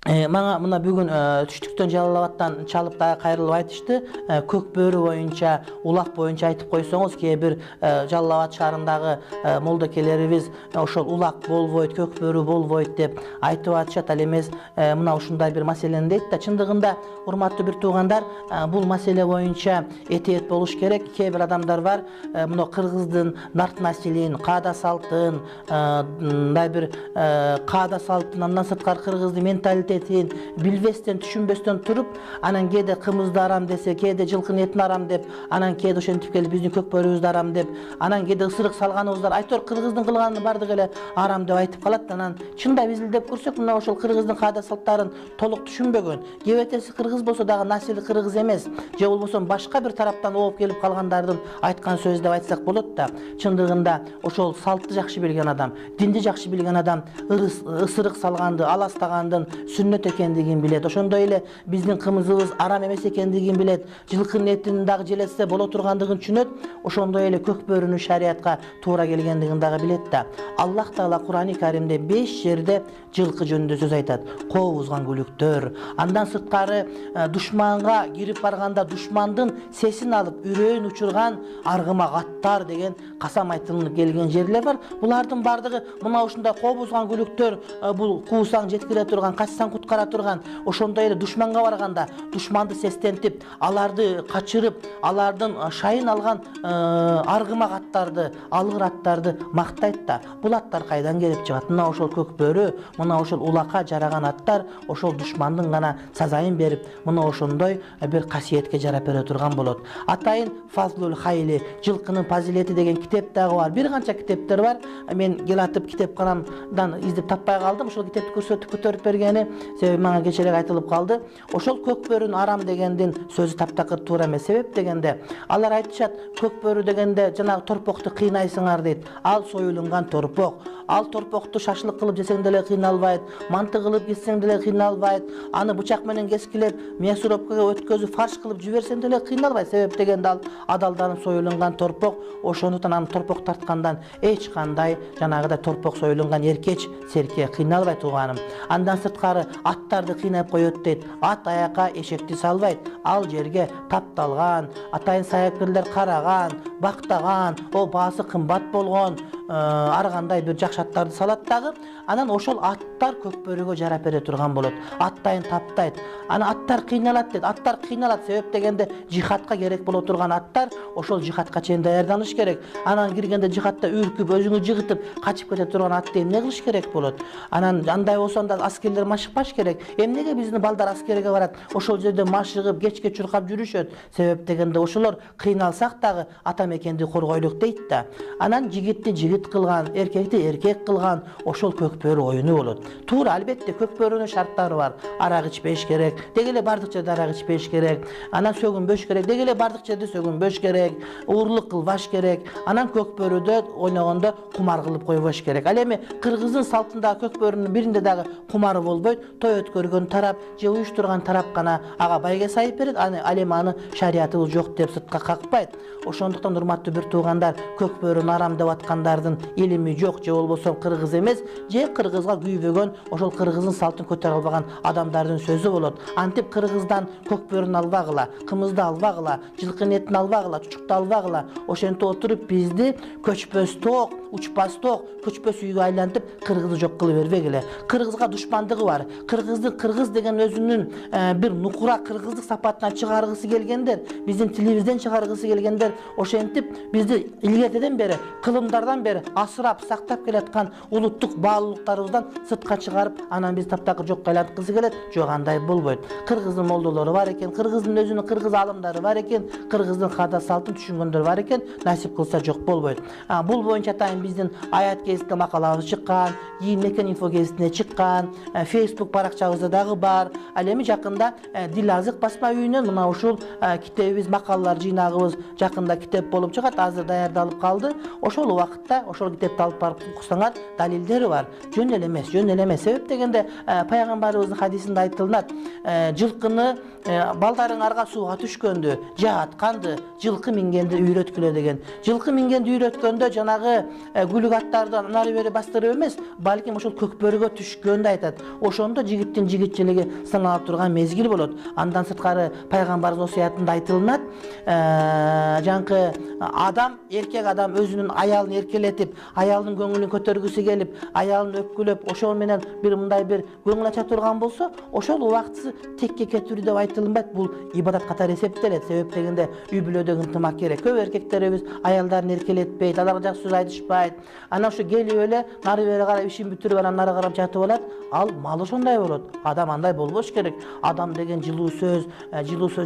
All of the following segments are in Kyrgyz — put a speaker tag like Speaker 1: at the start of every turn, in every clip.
Speaker 1: Manga mına бүгүн түштүктөн Жалал Абадтан чалып дагы кайрылып айтышты. Көк бөрү боюнча, улак боюнча айтып койсоңуз, кээ бир Жалал Абад шаарындагы молдокелерибиз ошол улак болбойт, көк бөрү болбойт деп айтып атышат. Ал эмес мына ушундай бир маселени дейт да. Чындыгында, урматтуу бир туугандар, бул маселе боюнча этиет болуш керек. Кээ бир адамдар бар, мына кыргыздын нарт населин, каада салтын, мындай бир каада салтын, андан сырткары кыргыздын менталитетин билбестен, түшүнбөстөн туруп, анан кээде кымызды арам десе, кээде жылкынын этин арам деп, анан кээде ошентип келип биздин көк бөрүбүздү арам деп, анан кээде ысырык салганыбыздар айтор кыргыздын кылганын бардыгы эле арам деп айтып калат. Анан чындап изилдеп көрсөк, мына ошол кыргыздын каада салттарын толук түшүнбөгөн, кебетеси кыргыз болсо дагы насили кыргыз эмес, же болбосо башка бир тараптан ооп келип калгандардын айткан сөзү деп айтсак болот да. Чындыгында ошол салтты жакшы билген адам, динди жакшы билген адам ысырык салганды, аластагандын сүннөт экендигин билет. Ошондой эле биздин кымызыбыз арам эмес экендигин билет. Жылкынын этин дагы желетсе боло тургандыгын түшүнөт. Ошондой эле көк бөрүнүн шариятка туура келгендигин дагы билет да. Аллах Таала Кур'ани Каримде 5 жерде жылкы жөнүндө сөз айтат. Кообузган күлүктөр. Андан сырткары душманга кирип барганда душмандын сесин алып үрөйүн учурган аргымак аттар деген касам айтылып келген жерлер бар. Булардын бардыгы мына ушундай кообузган күлүктөр, бул куусаң жеткире турган, качсаң куткара турган, ошондой эле душманга барганда душманды сестентип, аларды качырып, алардын шайын алган аргымак аттарды, алгыр аттарды мактайт да. Бул аттар кайдан келип чыгат? Мына ошол көк бөрү, мына ошол улакка жараган аттар ошол душмандын гана сазайын берип, мына ошондой бир касиетке жарап бере турган болот. Атайын Фазлул Хайли, жылкынын фазилети деген китеп дагы бар. Бир канча китептер бар. Мен келатып китепканамдан издеп таппай калдым. Ошол китепти көрсөтүп көтөрүп бергени себеби мага кечерээк айтылып калды. Ошол көк бөрүн арам дегендин сөзү таптакыр туура эмес. Себеп дегенде алар айтышат, көк бөрү дегенде жанагы торпокту кыйнайсыңар дейт. Ал союлунган торпок. Ал торпокту шашлык кылып жесең деле кыйналбайт, манты кылып кессең деле кыйналбайт, аны бычак менен кескилеп, мясорубкага өткөзүп фарш кылып жиберсең деле кыйналбайт. Себеп дегенде ал адалдан союлунган торпок. Ошондуктан аны торпок тарткандан эч кандай жанагыдай торпок союлунган эркеч серке кыйналбайт тууганым. Андан сырткары аттарды кыйнап коет дейт. Ат аякка эшекти салбайт. Ал жерге тапталган, атайын саяккерлер караган, бактаган, баасы кымбат болгон ар кандай бир жакшы аттарды салат дагы. Анан ошол аттар көк бөрүгө жарап бере турган болот. Аттайын таптайт. Аны аттар кыйналат дейт. Аттар кыйналат себеп дегенде жихадка керек боло турган аттар ошол жихадка чейин даярданыш керек. Анан киргенде жихадта үркүп, өзүңү жыгытып качып кете турган атты эмне кылыш керек болот? Анан андай болсо анда аскерлер машыкпаш керек. Эмнеге биздин балдар аскерге барат? Ошол жерде машыгып, кечке чуркап жүрүшөт. Себеп дегенде ошолор кыйналсак дагы ата мекенди коргойлук дейт да. Анан жигитти жигит кылган, эркекти эркек кылган ошол көк бөрү оюну болот. Туура, албетте көк бөрүнүн шарттары бар. Арак ичпеш керек, деги эле бардык жерде арак ичпеш керек. Анан сөгүнбөш керек, деги эле бардык жерде сөгүнбөш керек. Уурлук кылбаш керек. Анан көк бөрүдө ойногондо кумар кылып койбош керек. Ал эми кыргыздын салтындагы көк бөрүнүн биринде дагы кумары болбойт. Той өткөргөн тарап же уюштурган тарап гана ага байге сайып берет. Ал эми аны шариятыбыз жок деп сыртка какпайт. Ошондуктан урматтуу бир туугандар, көк бөрүн арам деп аткандардын илими жок, же болбосо кыргыз эмес, же кыргызга күйбөгөн, ошол кыргыздын салтын көтөрө албаган адамдардын сөзү болот. Антип кыргыздан көк бөрүн албагыла, кымызды албагыла, жылкынын этин албагыла, чучукту албагыла. Ошентип отуруп бизди көчпөс ток, учпас ток, көчпөс үйгө айлантып кыргызды жок кылып бербегиле. Кыргызга душмандыгы бар. Кыргыз деген өзүнүн бир нукура кыргыздык сапатынан чыгаргысы келгендер, биздин тилибизден чыгаргысы келгендер, ошентип бизди илгертеден бери, кылымдардан бери асырап, сактап келаткан улуттук баалуулуктарыбыздан сыртка чыгарып, анан биз таптакыр жокко айланткысы келет. Жок, андай болбойт. Кыргыздын молдолору бар экен, кыргыздын өзүнүн кыргыз алымдары бар экен, кыргыздын каада салтын түшүнгөндөр бар экен, насип кылса жок болбойт. Бул боюнча атайын биздин аят гезитте макалабыз чыккан, кийин Мекен инфо гезитине чыккан, Facebook баракчабызда дагы бар. Ал эми жакында Дил Азык басма үйүнөн мына ушул китебибиз, макалалар жыйнагыбыз жакында китеп болуп чыгат, азыр даярдалып калды. Ошол убакытта ошол китепти алып барып уксаңар, далилдери бар. Жөн эле эмес, жөн эле эмес. Себеп дегенде пайгамбарыбыздын хадисинде айтылат, жылкыны балдарың арга сууга түшкөндө, же атканды, жылкы мингенди үйрөткүлө деген. Жылкы мингенди үйрөткөндө жанагы гүлүк аттардан нары бери бастырып эмес, балким ошол көкбөрүгө түшкөндө айтат. Ошондо жигиттин жигитчилиги сыналып турган мезгил болот. Андан сырткары пайгамбарыбыз осуятында айтылынат, жанкы адам, эркек адам өзүнүн аялын эркелетип, аялдын көңүлүн көтөргүсү келип, аялын өпкүлөп, ошол менен бир мындай бир көңүл ача турган болсо, ошол убактысы текке кетири деп айтылынбайт. Бул ибадат катары эсептелет. Себеп дегенде үй бүлөдөгү ынтымак керек. Көп эркектерибиз аялдарын эркелетпейт, аларга жакшы сөз айтышпайт. Анан ушу келип эле нары бери карап ишин бүтүрүп анан нары карап жатып алат. Ал мал ошондой болот. Адам андай болбош керек. Адам деген жылуу сөз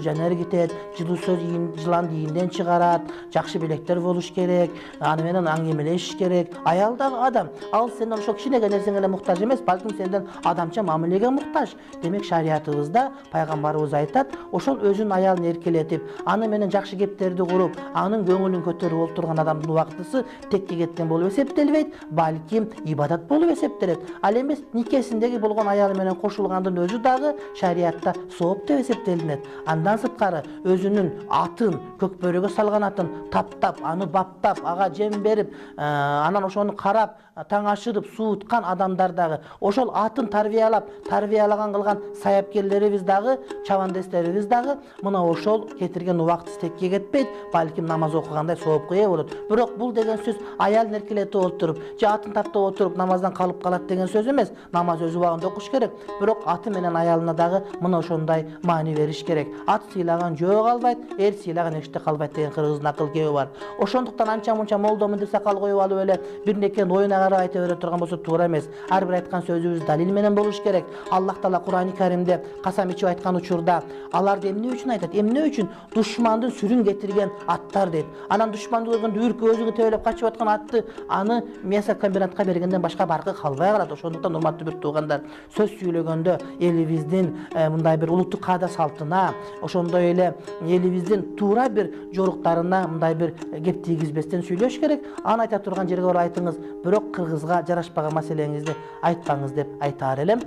Speaker 1: жанер кетет, жылуу сөз жыланды ийинден чыгарат, жакшы белектер болуш керек, аны менен аңгемелешиш керек. Аял дагы адам. Ал сенден ошол кичинеге нерсеңе эле муктаж эмес, балким сенден адамча мамилеге муктаж. Демек шариятыбызда пайгамбарыбыз айтат, ошол өзүнүн аялын эркелетип, аны менен жакшы кептерди куруп, анын көңүлүн көтөрүп олтурган адамдын убактысы текке кеткен болуп эсептелбейт, балким ибадат болуп эсептелет. Ал эмес никесиндеги болгон аялы менен кошулгандын өзү дагы шариятта сооп деп эсептелинет. Андан сырткары өзүнүн атын, көкбөрүгө салган атын таптап, аны баптап, ага жем берип, анан ошону карап, таң ашырып, сууткан адамдар дагы, ошол атын тарбиялаган кылган саяпкерлерибиз дагы, чабандестерибиз дагы мына ошол кетирген убактысы текке кетпейт, балким намаз окугандай соопко ээ болот. Бирок бул деген сөз аялын эркелетип отуруп, же атын таптап отуруп намаздан калып калат деген сөз эмес. Намаз өз убагында окуш керек, бирок аты менен аялына дагы мына ошондой маани бериш керек. Ат сыйлаган жөө калбайт, эр сыйлаган эшикте калбайт деген кыргыздын акыл кеби бар. Ошондуктан анча мунча молдомун деп сакал коюп алып эле бир некени оюна карап айта бере турган болсо туура эмес. Ар бир айткан сөзүбүз далил менен болуш керек. Аллах Таала Кур'ан-ы Каримде касам ичип айткан учурда аларды эмне үчүн айтат? Эмне үчүн? Душмандын сүрүн кетирген аттар дейт. Анан душманды көргөндө үркүп өзүгө тебелеп качып аткан атты аны мясо комбинатка бергенден башка баркы калбай калат. Ошондуктан урматтуу бир туугандар, сөз сүйлөгөндө элибиздин мындай бир улуттук каада салтына, ошондой эле элибиздин туура бир жоруктарына мындай бир кеп тийгизбестен сүйлөш керек. Аны айта турган жерге барып айтыңыз, бирок кыргызга жарашпаган маселеңизди айтпаңыз деп айтаар элем.